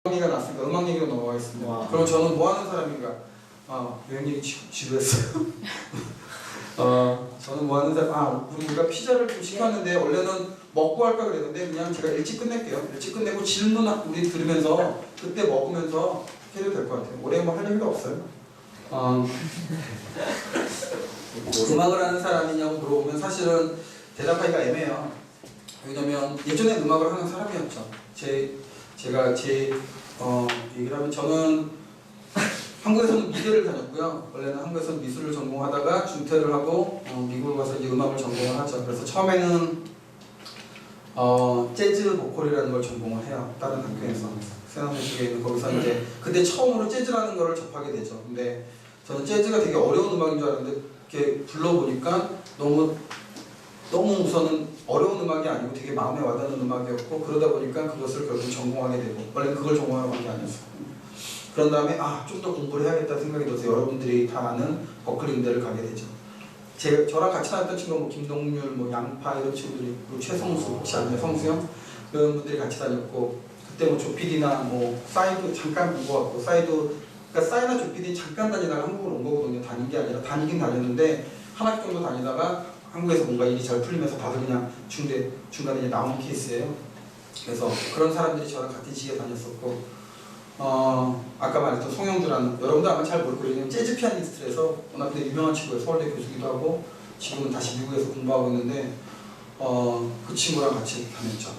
얘기가 났으니까 음악 얘기로 넘어가겠습니다. 와. 그럼 저는 뭐 하는 사람인가? 여행 얘기 지루했어요. 저는 뭐 하는 사람? 우리가 피자를 좀 시켰는데 원래는 먹고 할까 그랬는데 그냥 제가 일찍 끝낼게요. 일찍 끝내고 질문 우리 들으면서 그때 먹으면서 해도 될 것 같아요. 올해 뭐 할 얘기가 없어요. 음악을 하는 사람이냐고 물어보면 사실은 대답하기가 애매해요. 왜냐면 예전에 음악을 하는 사람이었죠. 제가 얘기를 하면 저는 한국에서는 미대를 다녔고요. 원래는 한국에서는 미술을 전공하다가 중퇴를 하고 미국을 가서 이제 음악을 전공을 하죠. 그래서 처음에는 재즈 보컬이라는 걸 전공을 해요. 다른 학교에서 세나무 쪽에 있는 거기서 이제 그때 처음으로 재즈라는 거를 접하게 되죠. 근데 저는 재즈가 되게 어려운 음악인 줄 알았는데 이렇게 불러보니까 너무 우선은 어려운 음악이 아니고 되게 마음에 와닿는 음악이었고 그러다 보니까 그것을 결국 전공하게 되고 원래는 그걸 전공하러 간 게 아니었어요. 그런 다음에 좀 더 공부를 해야겠다 생각이 들어서 여러분들이 다 아는 버클리 음대를 가게 되죠. 저랑 같이 다녔던 친구가 뭐 김동률, 뭐 양파 이런 친구들이 있고 최성수 혹시 아세요? 성수형 그런 분들이 같이 다녔고 그때 뭐 조피디나 뭐 싸이도 잠깐 본 것 같고 그러니까 싸이나 조피디 잠깐 다니다가 한국으로 온 거거든요. 다닌 게 아니라 다니긴 다녔는데 한 학기 정도 다니다가 한국에서 뭔가 일이 잘 풀리면서 다들 그냥 중간에 이제 나오는 케이스예요. 그래서 그런 사람들이 저랑 같은 시기에 다녔었고 아까 말했던 송영주라는 여러분도 아마 잘 모를 거예요. 재즈 피아니스트라서 워낙 되게 유명한 친구예요. 서울대 교수기도 하고 지금은 다시 미국에서 공부하고 있는데 그 친구랑 같이 다녔죠.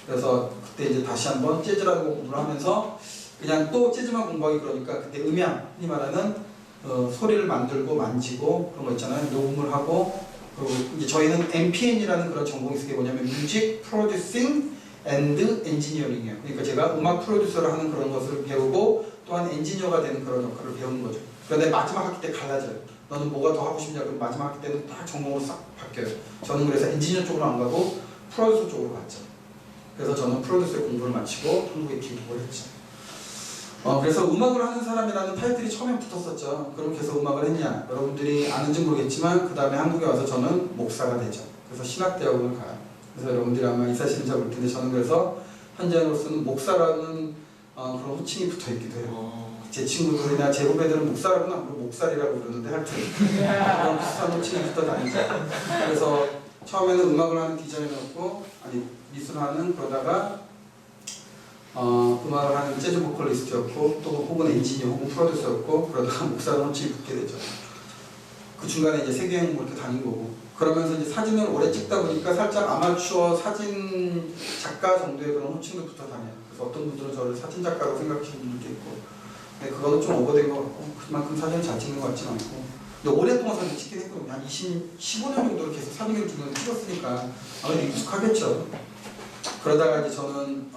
그래서 그때 이제 다시 한번 재즈라는 거 공부를 하면서 그냥 또 재즈만 공부하기 그러니까 그때 음향, 흔히 말하는 소리를 만들고 만지고 그런 거 있잖아요. 녹음을 하고 그리고 이제 저희는 MPN이라는 그런 전공이 있는 게 뭐냐면 뮤직 프로듀싱 앤드 엔지니어링이에요. 그러니까 제가 음악 프로듀서를 하는 그런 것을 배우고 또한 엔지니어가 되는 그런 역할을 배우는 거죠. 그런데 마지막 학기 때 갈라져요. 너는 뭐가 더 하고 싶냐? 그럼 마지막 학기 때는 딱 전공으로 싹 바뀌어요. 저는 그래서 엔지니어 쪽으로 안 가고 프로듀서 쪽으로 갔죠. 그래서 저는 프로듀서의 공부를 마치고 한국에 귀국을 했죠. 그래서 음악을 하는 사람이라는 타이틀이 처음에 붙었었죠. 그럼 계속 음악을 했냐? 여러분들이 아는지 모르겠지만 그 다음에 한국에 와서 저는 목사가 되죠. 그래서 신학대학원을 가요. 그래서 여러분들이 아마 이 사실은 잘 모를 텐데 저는 그래서 현재로서는 목사라는 그런 호칭이 붙어 있기도 해요. 제 친구들이나 제 후배들은 목사라고는 안 부르고 목살이라고 부르는데 하여튼 그런 비슷한 호칭이 붙어 다니죠. 그래서 처음에는 음악을 하는 디자이너였고 미술을 하는 그러다가 음악을 하는 재즈 보컬리스트였고 또 혹은 엔지니어 혹은 프로듀서였고 그러다가 목사라는 호칭이 붙게 되죠. 그 중간에 이제 세계여행 이렇게 다닌 거고 그러면서 이제 사진을 오래 찍다 보니까 살짝 아마추어 사진 작가 정도의 그런 호칭도 붙어 다녀요. 그래서 어떤 분들은 저를 사진 작가라고 생각하시는 분들도 있고 근데 그거는 좀 오버된 것 같고 그만큼 사진을 잘 찍는 것 같지는 않고 근데 오랫동안 사진 찍긴 했거든요. 한 15년 정도를 계속 사진을 찍었으니까 아무래도 익숙하겠죠. 그러다가 이제 저는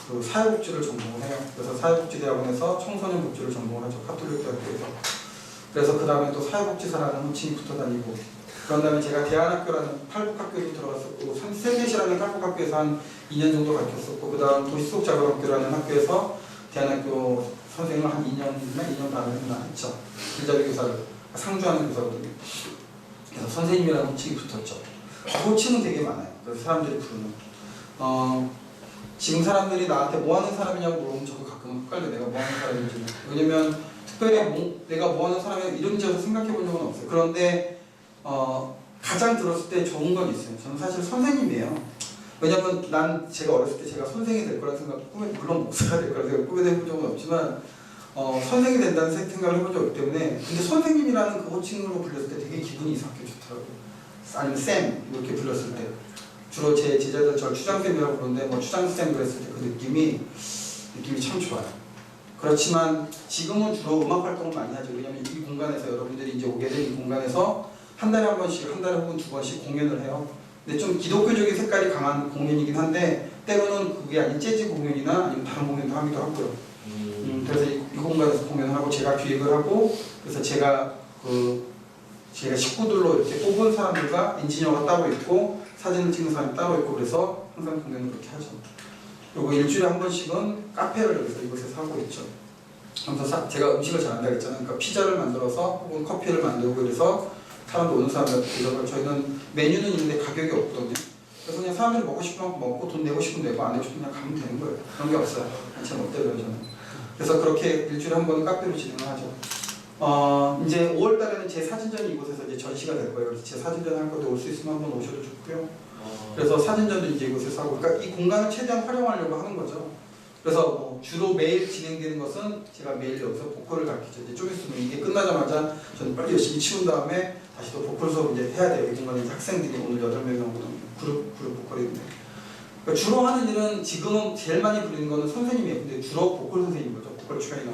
그 사회복지를 전공을 해요. 그래서 사회복지대학원에서 청소년 복지를 전공을 하죠. 카톨릭 대학교에서. 그래서 그 다음에 또 사회복지사라는 호칭이 붙어 다니고 그런 다음에 제가 대안학교라는 탈북학교도 들어갔었고 세계시라는 탈북학교에서 한 2년 정도 가르쳤었고 그 다음 도시속작업학교라는 학교에서 대안학교 선생님을 한 2년 반을 했죠. 길잡이 교사를 상주하는 교사거든요. 그래서 선생님이라는 호칭이 붙었죠. 호칭은 되게 많아요. 그래서 사람들이 부르는 지금 사람들이 나한테 뭐 하는 사람이냐고 물어보면 저도 가끔 헷갈려. 내가 뭐 하는 사람인지. 왜냐면 특별히 내가 뭐 하는 사람이 이름 지어서 생각해 본 적은 없어요. 그런데 가장 들었을 때 좋은 건 있어요. 저는 사실 선생님이에요. 왜냐면 제가 어렸을 때 제가 선생이 될 거라는 생각, 물론 목사가 될 거라는 생각 꿈에 해본 적은 없지만 선생이 된다는 생각을 해본 적이 없기 때문에 근데 선생님이라는 그 호칭으로 불렸을 때 되게 기분이 이상하게 좋더라고요. 아니면 쌤 이렇게 불렀을 때 주로 제 제자들 저를 추장쌤이라고 부르는데 뭐 추장쌤 그랬을 때 그 느낌이 참 좋아요. 그렇지만 지금은 주로 음악 활동을 많이 하죠. 왜냐면 이 공간에서 여러분들이 이제 오게 된 이 공간에서 한 달에 한 번씩, 한 달에 혹은 두 번씩 공연을 해요. 근데 좀 기독교적인 색깔이 강한 공연이긴 한데 때로는 그게 아닌 재즈 공연이나 아니면 다른 공연도 하기도 하고요. 그래서 이 공간에서 공연을 하고 제가 기획을 하고 그래서 제가 식구들로 이렇게 뽑은 사람들과 엔지니어가 따로 있고 사진을 찍는 사람이 따로 있고 그래서 항상 공연을 그렇게 하죠. 그리고 일주일에 한 번씩은 카페를 여기서 이곳에서 하고 있죠. 그래서 제가 음식을 잘한다고 했잖아요. 그러니까 피자를 만들어서 혹은 커피를 만들고 그래서 사람들 오는 사람들 저희는 메뉴는 있는데 가격이 없거든요. 그래서 그냥 사람들이 먹고 싶은 만큼 먹고 돈 내고 싶으면 내고 안 내고 싶으면 그냥 가면 되는 거예요. 그런 게 없어요. 제 멋대로요 저는. 그래서 그렇게 일주일에 한 번 카페로 진행을 하죠. 이제 5월 달에는 제 사진전이 이곳에서 이제 전시가 될 거예요. 그래서 제 사진전 할 것도 올 수 있으면 한번 오셔도 좋고요. 그래서 사진전도 이제 이곳에서 하고, 그러니까 이 공간을 최대한 활용하려고 하는 거죠. 그래서 뭐 주로 매일 진행되는 것은 제가 매일 여기서 보컬을 가르치죠. 이제 좀 있으면 이게 끝나자마자 저는 빨리 열심히 치운 다음에 다시 또 보컬 수업 이제 해야 돼요. 이 공간에 이제 학생들이 오늘 8명이 오거든요. 그룹 보컬인데. 그러니까 주로 하는 일은 지금 제일 많이 부르는 거는 선생님이에요. 근데 주로 보컬 선생님인 거죠. 보컬 트레이너.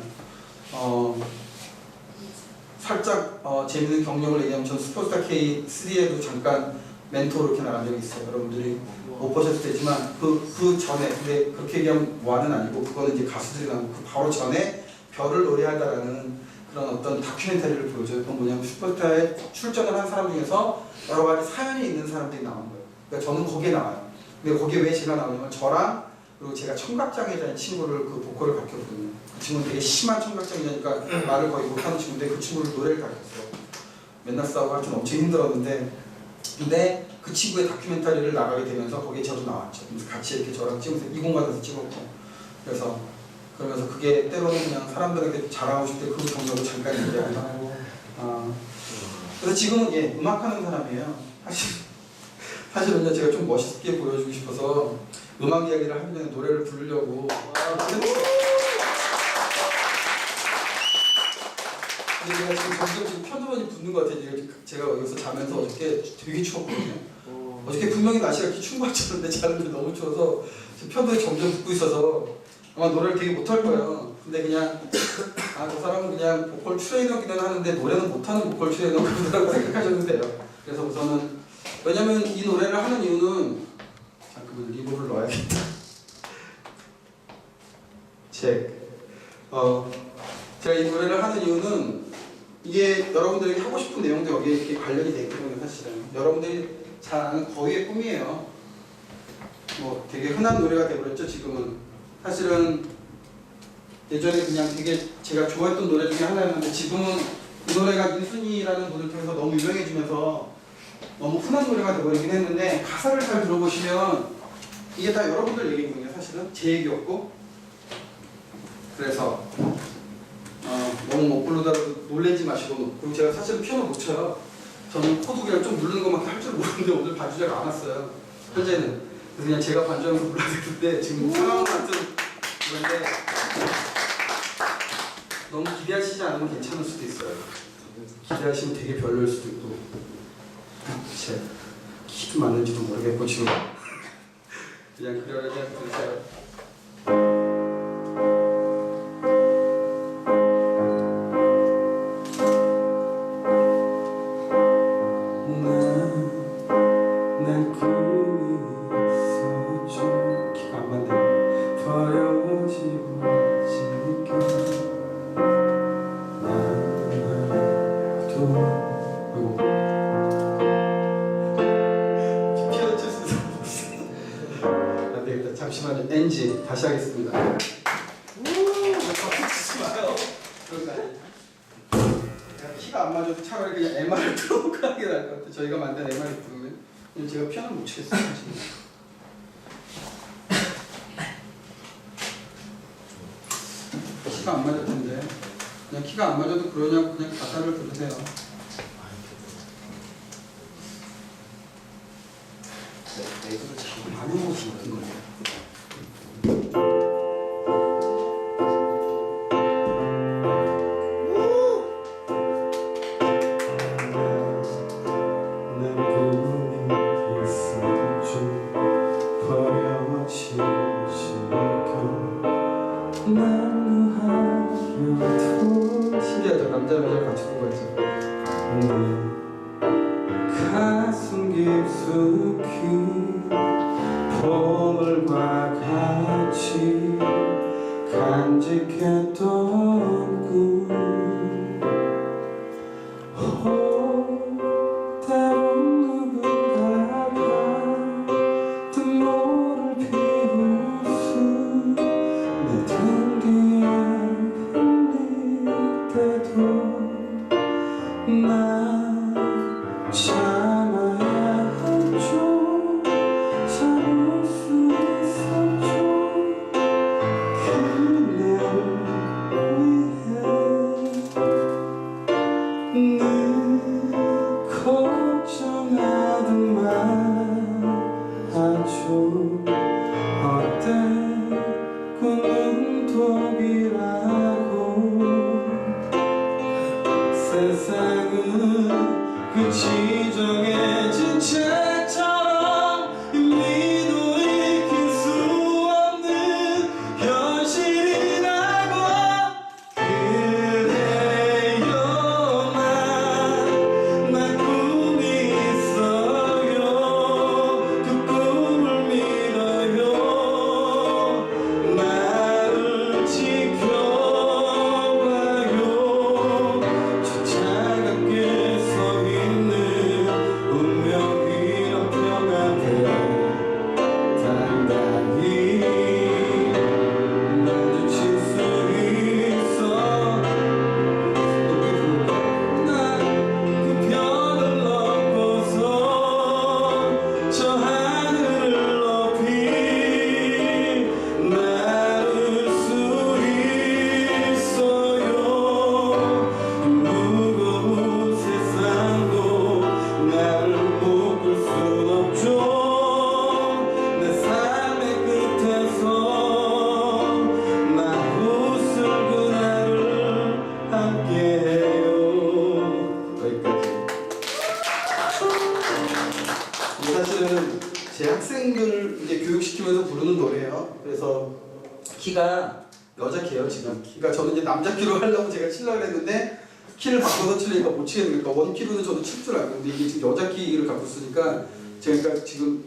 살짝 재밌는 경력을 얘기하면 전 스포츠스타 K3에도 잠깐 멘토로 이렇게 나간 적이 있어요. 여러분들이 못 보셨을 테지만 그 전에, 근데 그렇게 얘기하면 뭐하는 아니고 그거는 이제 가수들이 나온 그 바로 전에 별을 노래하다라는 그런 어떤 다큐멘터리를 보여줘요. 그건 뭐냐면 슈퍼스타에 출전을 한 사람 중에서 여러 가지 사연이 있는 사람들이 나온 거예요. 그러니까 저는 거기에 나와요. 근데 거기에 왜 제가 나오냐면 저랑 그리고 제가 청각장애자인 친구를 그 보컬을 가르쳤거든요. 그 친구는 되게 심한 청각장애자니까 말을 거의 못하는 친구인데 그 친구를 노래를 가르쳤어요. 맨날 싸우고 하여튼 엄청 힘들었는데, 근데 그 친구의 다큐멘터리를 나가게 되면서 거기에 저도 나왔죠. 그래서 같이 이렇게 저랑 찍으면서 이 공간에서 찍었고, 그래서 그러면서 그게 때로는 그냥 사람들에게 자랑하고 싶을 때 그 경력을 잠깐 얘기하고. 그래서 지금은 음악하는 사람이에요. 사실은요 제가 좀 멋있게 보여주고 싶어서 음악 이야기를 하기 전에 노래를 부르려고. 근데 제가 지금 점점 편도선이 붓는 것 같아요. 제가 여기서 자면서 어저께 되게 추웠거든요. 어저께 분명히 날씨가 이렇게 추운 것 같았는데 자는데 너무 추워서 지금 편도에 점점 붓고 있어서 아마 노래를 되게 못할 거예요. 근데 그냥 저 사람은 그냥 보컬 트레이너기는 하는데 노래는 못하는 보컬 트레이너라고 생각하셔도 돼요. 그래서 우선은, 왜냐면 이 노래를 하는 이유는, 잠깐만 리버를 넣어야겠다. 제가 이 노래를 하는 이유는 이게 여러분들에게 하고 싶은 내용도 여기에 이렇게 관련이 되기 때문에, 사실은 여러분들이 잘 아는 거위의 꿈이에요. 뭐 되게 흔한 노래가 되어버렸죠 지금은. 사실은 예전에 그냥 되게 제가 좋아했던 노래 중에 하나였는데 지금은 이 노래가 민순이라는 분을 통해서 너무 유명해지면서 너무 흔한 노래가 되어버리긴 했는데, 가사를 잘 들어보시면 이게 다 여러분들 얘기거든요. 사실은 제 얘기였고. 그래서 너무 못 부르다고 놀래지 마시고. 그리고 제가 사실은 피아노 못 쳐요. 저는 코드 그냥 좀 누르는 것밖에 할 줄 모르는데 오늘 반주자가 안 왔어요. 현재는. 그래서 그냥 제가 반주하면서 불러드렸는데 지금 상황 같은 그런데 너무 기대하시지 않으면 괜찮을 수도 있어요. 기대하시면 되게 별로일 수도 있고. 제 키도 맞는지도 모르겠고 지금 그냥 그러려니 들으세요. 잠시만요. NG 다시 하겠습니다. 박수 치지 마요. 키가 안 맞아도 차라리 그냥 MR을 틀어놓고 하는 게 나을 것 같아요. 저희가 만든 MR을 부르면. 제가 피아노 못 치겠어요. 키가 안 맞을 텐데. 그냥 키가 안 맞아도 그러냐고 그냥 가사를 들으세요. 많이 먹었으면 어떤 거예요? 신기하죠? 남자 여자 같이 부르고 있죠. 가슴 깊숙이 보물과 같이 간직했던 꿈, 때론 누군가가 등모를 피우수 내 등 뒤에 흘릴 때도 난 참아야 했죠. 학생들 이제 교육시키면서 부르는 노래예요. 그래서 키가 여자 키예요 지금. 그러니까 저는 이제 남자 키로 하려고 제가 치려고 했는데 키를 바꿔서 치려니까 못 치겠는 거니까 원 키로는 저도 칠 줄 알고, 근데 이게 지금 여자 키를 갖고 쓰니까 제가 지금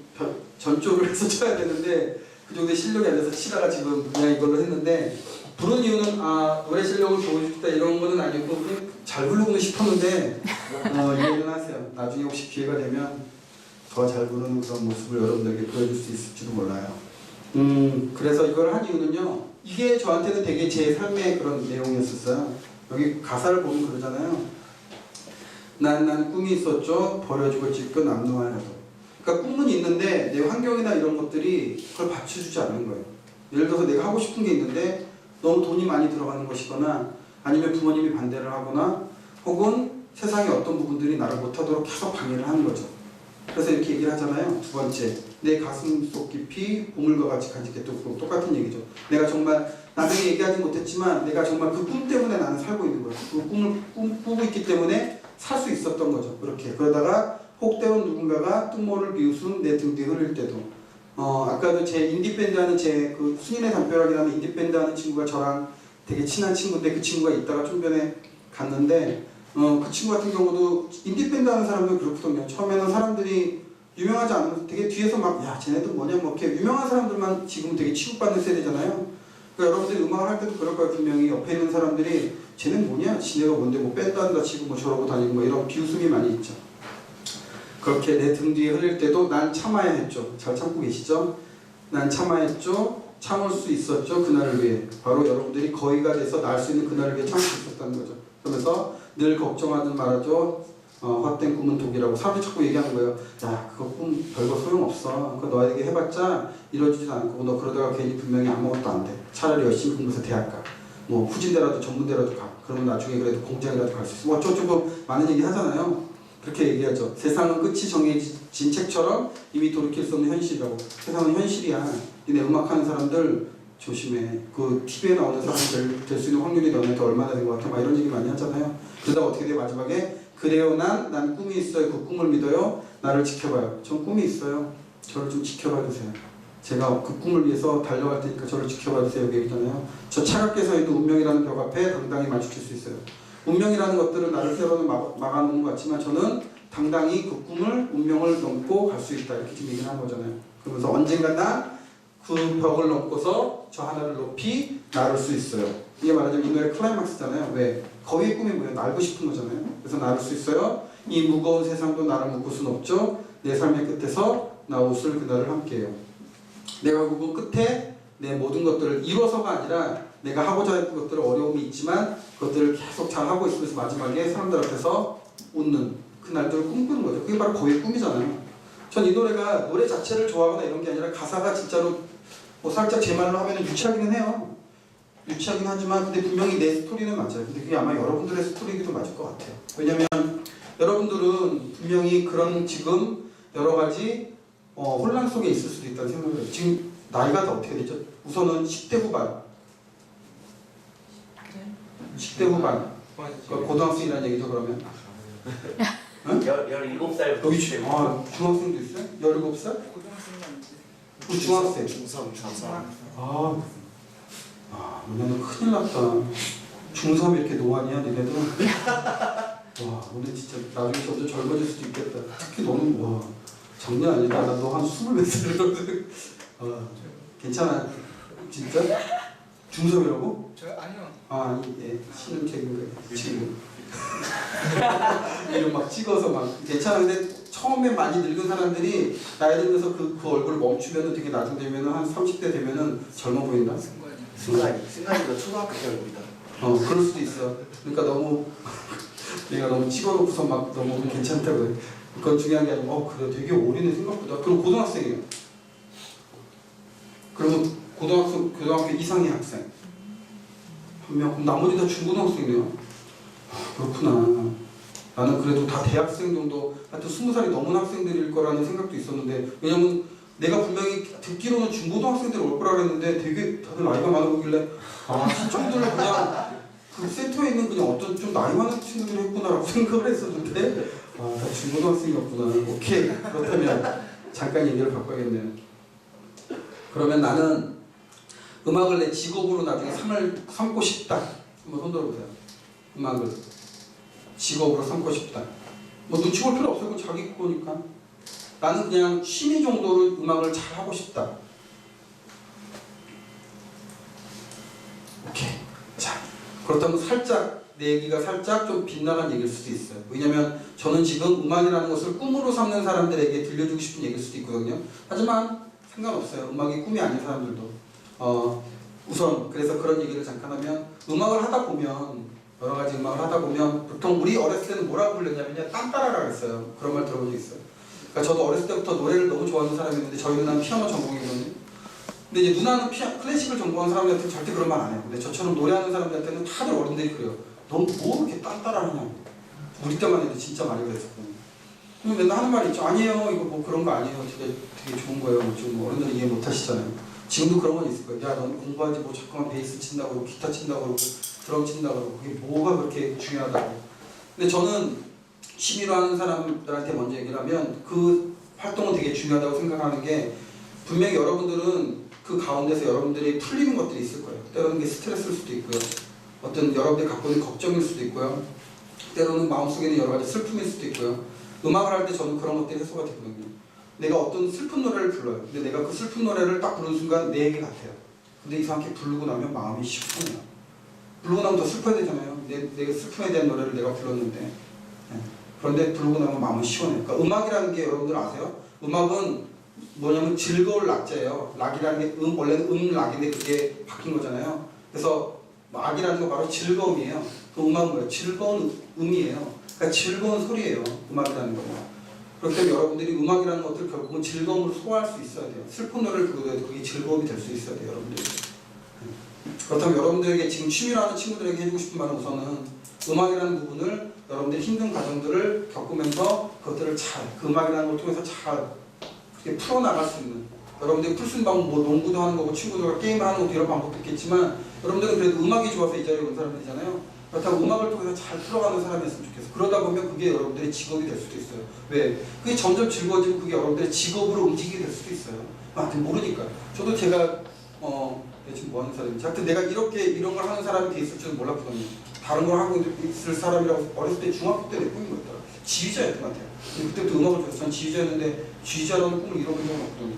전쪽을 해서 쳐야 되는데 그 정도의 실력이 안 돼서 치다가 지금 그냥 이걸로 했는데, 부른 이유는 노래 실력을 보여주겠다 이런 거는 아니고 그냥 잘 부르고는 싶었는데 이해는 하세요. 나중에 혹시 기회가 되면 더 잘 부르는 그런 모습을 여러분들에게 보여줄 수 있을지도 몰라요. 그래서 이걸 한 이유는요, 이게 저한테는 되게 제 삶의 그런 내용이었었어요. 여기 가사를 보면 그러잖아요. 난 꿈이 있었죠. 버려지고 찢고 남루하여도. 그러니까 꿈은 있는데 내 환경이나 이런 것들이 그걸 받쳐주지 않는 거예요. 예를 들어서 내가 하고 싶은 게 있는데 너무 돈이 많이 들어가는 것이거나 아니면 부모님이 반대를 하거나 혹은 세상의 어떤 부분들이 나를 못하도록 계속 방해를 하는 거죠. 그래서 이렇게 얘기를 하잖아요. 두 번째, 내 가슴 속 깊이 보물과 같이 간직했고, 똑같은 얘기죠. 내가 정말 나중에 얘기하지 못했지만 내가 정말 그 꿈 때문에 나는 살고 있는 거예요. 그 꿈을 꾸고 있기 때문에 살 수 있었던 거죠. 그렇게 그러다가 혹되은 누군가가 뜬모를 비웃은 내 등 뒤에 흐를 때도, 아까도 제 인디밴드 하는 제 그 수인의 담벼락이라는 인디밴드 하는 친구가 저랑 되게 친한 친구인데, 그 친구가 있다가 좀 전에 갔는데 그 친구 같은 경우도 인디밴드 하는 사람들 그렇거든요. 처음에는 사람들이 유명하지 않으면 되게 뒤에서 막 야 쟤네들 뭐냐 뭐 이렇게 유명한 사람들만 지금 되게 취급받는 세대잖아요. 그러니까 여러분들이 음악을 할 때도 그럴 거예요. 분명히 옆에 있는 사람들이 쟤는 뭐냐, 지네가 뭔데 뭐 밴드 한다 치고 뭐 저러고 다니고 뭐 이런 비웃음이 많이 있죠. 그렇게 내 등 뒤에 흐릴 때도 난 참아야 했죠. 잘 참고 계시죠? 난 참아야 했죠. 참을 수 있었죠. 그날을 위해. 바로 여러분들이 거의가 돼서 날 수 있는 그날을 위해 참을 수 있었다는 거죠. 그러면서 늘 걱정하든 말아줘. 헛된 꿈은 독이라고. 사람들이 자꾸 얘기하는 거예요. 야, 그거 꿈 별거 소용없어. 그거 너에게 해봤자 이루어지지도 않고 너 그러다가 괜히 분명히 아무것도 안 돼. 차라리 열심히 공부해서 대학 가. 뭐 후진대라도 전문대라도 가. 그러면 나중에 그래도 공장이라도 갈 수 있어. 뭐 어쩌고 많은 얘기 하잖아요. 그렇게 얘기하죠. 세상은 끝이 정해진 책처럼 이미 돌이킬 수 없는 현실이라고. 세상은 현실이야. 니네 음악하는 사람들 조심해. 그 TV에 나오는 사람들 될 수 있는 확률이 너네한테 얼마나 된 것 같아. 막 이런 얘기 많이 하잖아요. 그러다가 어떻게 돼? 마지막에 그래요. 난 꿈이 있어요. 그 꿈을 믿어요. 나를 지켜봐요. 전 꿈이 있어요. 저를 좀 지켜봐 주세요. 제가 그 꿈을 위해서 달려갈 테니까 저를 지켜봐 주세요. 여기 얘기잖아요. 저 차갑게 서 있는 운명이라는 벽 앞에 당당히 마주칠 수 있어요. 운명이라는 것들은 나를 세로는 막아놓은 것 같지만 저는 당당히 그 꿈을, 운명을 넘고 갈 수 있다. 이렇게 지금 얘기를 하는 거잖아요. 그러면서 언젠가 난 그 벽을 넘고서 저 하나를 높이 나를 수 있어요. 이게 말하자면 이 노래 클라이막스잖아요. 왜? 거위의 꿈이 뭐예요? 날고 싶은 거잖아요. 그래서 나를 수 있어요. 이 무거운 세상도 나를 묶을 수는 없죠. 내 삶의 끝에서 나 웃을 그날을 함께해요. 내가 그 끝에 내 모든 것들을 이뤄서가 아니라 내가 하고자 했던 것들은 어려움이 있지만 그것들을 계속 잘 하고 있으면서 마지막에 사람들 앞에서 웃는 그 날들을 꿈꾸는 거죠. 그게 바로 거위의 꿈이잖아요. 전 이 노래가 노래 자체를 좋아하거나 이런 게 아니라 가사가 진짜로 뭐 살짝 제 말로 하면 유치하기는 해요. 유치하긴 하지만 근데 분명히 내 스토리는 맞아요. 근데 그게 아마 여러분들의 스토리이기도 맞을 것 같아요. 왜냐면 여러분들은 분명히 그런 지금 여러 가지 혼란 속에 있을 수도 있다는 생각을 해요. 지금 나이가 다 어떻게 되죠? 우선은 10대 후반. 10대 후반. 고등학생이라는 얘기죠 그러면. 응? 17살 여기 중학생도 있어요? 17살? 중학생. 중3 너네는 큰일 났다. 중3 이렇게 노안이야 니네들? 와 오늘 진짜 나중에 점점 젊어질 수도 있겠다. 특히 너는 와 장난 아니다. 나 너 한 20몇 살이거든. 괜찮아. 진짜? 중3이라고? 저 아니요. 아니 예 신은 책임을 지금 이런 막 찍어서 막 괜찮아. 근데 처음에 많이 늙은 사람들이 나이 들면서 그 얼굴을 멈추면은 되게 나중 되면은 한 30대 되면은 젊어 보인다. 승관이가 초등학교 때 얼굴이다. 그럴 수도 있어. 그러니까 너무 내가 너무 찍어놓고서 막 너무 괜찮다고 해. 그건 중요한 게 아니고 그래 되게 어리네 생각보다. 그럼 고등학생이에요. 그러면 고등학교 이상의 학생 한 명. 그럼 나머지 다 중고등학생이네요. 그렇구나. 나는 그래도 다 대학생 정도, 하여튼 20살이 넘은 학생들일 거라는 생각도 있었는데, 왜냐면 내가 분명히 듣기로는 중고등학생들 올 거라 그랬는데 되게 다들 나이가 많아 보길래 신청들을 그냥 그 센터에 있는 그냥 어떤 좀 나이 많은 친구들이 했구나라고 생각을 했었는데 다 중고등학생이었구나. 오케이. 그렇다면 잠깐 얘기를 바꿔야겠네요. 그러면 나는 음악을 내 직업으로 나중에 삼고 싶다. 한번 손 들어보세요. 음악을 직업으로 삼고 싶다. 뭐 눈치 볼 필요 없어요. 그건 자기 거니까. 나는 그냥 취미 정도로 음악을 잘 하고 싶다. 오케이. 자, 그렇다면 살짝 내 얘기가 살짝 좀 빗나간 얘기일 수도 있어요. 왜냐면 저는 지금 음악이라는 것을 꿈으로 삼는 사람들에게 들려주고 싶은 얘기일 수도 있거든요. 하지만 상관없어요. 음악이 꿈이 아닌 사람들도. 우선 그래서 그런 얘기를 잠깐 하면 음악을 하다 보면 여러 가지 음악을 하다 보면 보통 우리 어렸을 때는 뭐라고 불렀냐면요. 딴따라라고 했어요. 그런 말 들어본 적 있어요. 그러니까 저도 어렸을 때부터 노래를 너무 좋아하는 사람이었는데 저희 누나는 피아노 전공이거든요. 근데 이제 누나는 클래식을 전공한 사람들한테는 절대 그런 말 안 해요. 근데 저처럼 노래하는 사람들한테는 다들 어른들이 그래요. 너 뭐 이렇게 딴따라하냐고. 우리 때만 해도 진짜 많이 그랬었거든요. 그럼 맨날 하는 말이 있죠. 아니에요. 이거 뭐 그런 거 아니에요. 되게 좋은 거예요. 지금 어른들은 이해 못 하시잖아요. 지금도 그런 건 있을 거예요. 야, 넌 공부하지 뭐 자꾸만 베이스 친다고 그러고 기타 친다고 그러고 드럼 친다고 그러고 그게 뭐가 그렇게 중요하다고. 근데 저는 취미로 하는 사람들한테 먼저 얘기를 하면 그 활동은 되게 중요하다고 생각하는 게 분명히 여러분들은 그 가운데서 여러분들이 풀리는 것들이 있을 거예요. 때로는 게 스트레스일 수도 있고요. 어떤 여러분들이 갖고 있는 걱정일 수도 있고요. 때로는 마음속에는 여러 가지 슬픔일 수도 있고요. 음악을 할 때 저는 그런 것들이 해소가 되거든요. 내가 어떤 슬픈 노래를 불러요. 근데 내가 그 슬픈 노래를 딱 부르는 순간 내 얘기 같아요. 근데 이상하게 부르고 나면 마음이 시원해요. 부르고 나면 더 슬퍼야 되잖아요. 내 슬픔에 대한 노래를 내가 불렀는데. 네. 그런데 부르고 나면 마음은 시원해요. 그러니까 음악이라는 게 여러분들 아세요? 음악은 뭐냐면 즐거울 락자예요. 락이라는 게 원래는 락인데 그게 바뀐 거잖아요. 그래서 악이라는 거 바로 즐거움이에요. 그 음악은 뭐예요? 즐거운 음이에요. 그러니까 즐거운 소리예요. 음악이라는 거예요. 그렇기 때문에 여러분들이 음악이라는 것들을 결국은 즐거움으로 소화할 수 있어야 돼요. 슬픈 노래를 부르더라도 그게 즐거움이 될 수 있어야 돼요. 여러분들이. 그렇다면 여러분들에게 지금 취미로 하는 친구들에게 해주고 싶은 말은 우선은 음악이라는 부분을 여러분들이 힘든 과정들을 겪으면서 그것들을 그 음악이라는 걸 통해서 잘 그렇게 풀어나갈 수 있는, 여러분들이 풀 수 있는 방법, 뭐 농구도 하는 거고 친구들과 게임을 하는 것도 이런 방법도 있겠지만 여러분들은 그래도 음악이 좋아서 이 자리에 온 사람들이잖아요. 그렇다고 음악을 통해서 잘 풀어가는 사람이었으면 좋겠어요. 그러다 보면 그게 여러분들의 직업이 될 수도 있어요. 왜? 그게 점점 즐거워지면 그게 여러분들의 직업으로 움직이게 될 수도 있어요. 하여튼 모르니까. 저도 제가 지금 뭐 하는 사람인지 하여튼 내가 이런 걸 하는 사람이 돼 있을 줄은 몰랐거든요. 다른 걸 하고 있을 사람이라고 어렸을 때 중학교 때 내꿈인 거였더라. 지휘자였던 것 같아요. 근데 그때부터 음악을 좋아해서 전 지휘자였는데 지휘자라는 꿈을 이뤄본 적은 없거든요.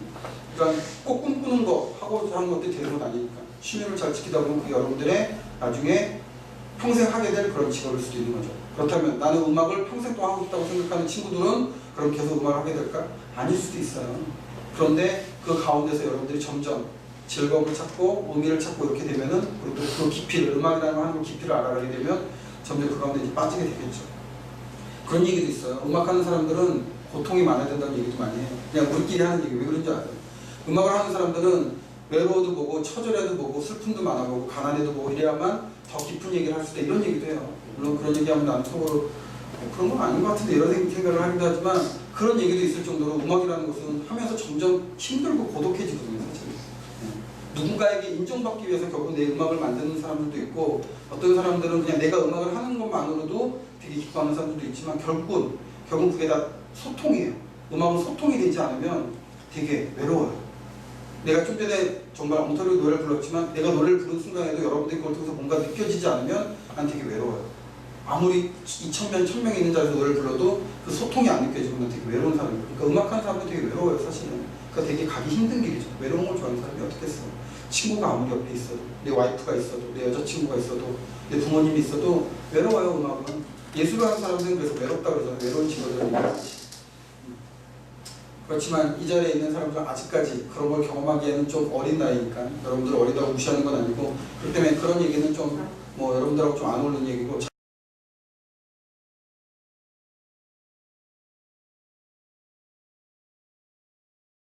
그러니까 꼭 꿈꾸는 거 하고 하는 것들이 되는 건 아니니까 취미를 잘 지키다 보면 그게 여러분들의 나중에 평생 하게 될 그런 직업일 수도 있는 거죠. 그렇다면 나는 음악을 평생 또 하고 싶다고 생각하는 친구들은 그럼 계속 음악을 하게 될까? 아닐 수도 있어요. 그런데 그 가운데서 여러분들이 점점 즐거움을 찾고 의미를 찾고 이렇게 되면은 그리고 그 깊이를 음악이라는 하는 깊이를 알아가게 되면 점점 그 가운데 이제 빠지게 되겠죠. 그런 얘기도 있어요. 음악하는 사람들은 고통이 많아야 된다는 얘기도 많이 해요. 그냥 우리끼리 하는 얘기 왜 그런지 알아요? 음악을 하는 사람들은 외로워도 보고 처절해도 보고 슬픔도 많아보고 가난해도 보고 이래야만 더 깊은 얘기를 할 수 있다 이런 얘기도 해요. 물론 그런 얘기하면 나는 속으로 그런 건 아닌 것 같은데 이런 생각을 하기도 하지만 그런 얘기도 있을 정도로 음악이라는 것은 하면서 점점 힘들고 고독해지거든요. 사실. 누군가에게 인정받기 위해서 결국 내 음악을 만드는 사람들도 있고 어떤 사람들은 그냥 내가 음악을 하는 것만으로도 되게 기뻐하는 사람들도 있지만 결국은 그게 다 소통이에요. 음악은 소통이 되지 않으면 되게 외로워요. 내가 좀 전에 정말 엉터리 노래를 불렀지만 내가 노래를 부르는 순간에도 여러분들이 그걸 통해서 뭔가 느껴지지 않으면 난 되게 외로워요. 아무리 2,000명, 1,000명이 있는 자리에서 노래를 불러도 그 소통이 안 느껴지면 난 되게 외로운 사람이에요. 그러니까 음악하는 사람도 되게 외로워요, 사실은. 그러니까 되게 가기 힘든 길이죠. 외로운 걸 좋아하는 사람이 어떻겠어. 친구가 아무리 옆에 있어도, 내 와이프가 있어도, 내 여자친구가 있어도, 내 부모님이 있어도 외로워요, 음악은. 예술을 하는 사람들은 그래서 외롭다 그러잖아요. 외로운 친구들은. 그렇지만 이 자리에 있는 사람들은 아직까지 그런 걸 경험하기에는 좀 어린 나이니까 여러분들 어리다고 무시하는 건 아니고 그렇기 때문에 그런 얘기는 좀 뭐 여러분들하고 좀 안 어울리는 얘기고